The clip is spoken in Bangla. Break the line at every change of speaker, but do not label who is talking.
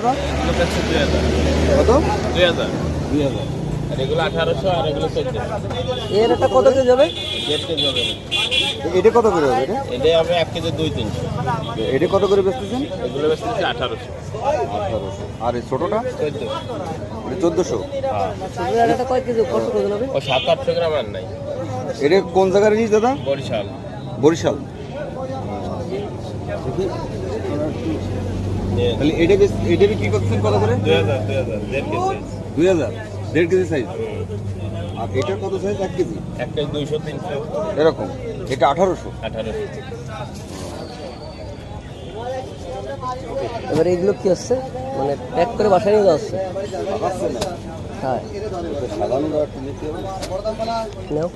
কত?
2000
2000।
আর এগুলো 1800 আর এগুলো 1400।
এর একটা কত কেজি হবে?
1.5 কেজি হবে।
এটা কত করে হবে?
এটা হবে 1 কেজি 2-300।
এটা কত করে বেচতেছেন?
এগুলো বেচতেছি 1800।
1800। আর এই ছোটটা?
1400।
এটা 1400।
এর একটা কয় কেজি কত করে হবে?
ও 700-800 গ্রাম আর নাই।
এটা কোন জায়গার ইলিশ দাদা?
বরিশাল।
বরিশাল। দেখি। তাহলে এটা বিক্রি করতেছেন কত করে?
2000 1.5 কেজি।
2000। 1.5 KG size. আর এটা কত সাইজ? 1 কেজি।
1 কেজি 200-300।
এরকম। এটা 1800।
1800।
এবার এগুলো কি হচ্ছে? মানে প্যাক করে বাসায় নিয়ে যাওয়া হচ্ছে?
আছে না?
হ্যাঁ।
সাধারণ দাঁড় নিতে হবে।
নাও।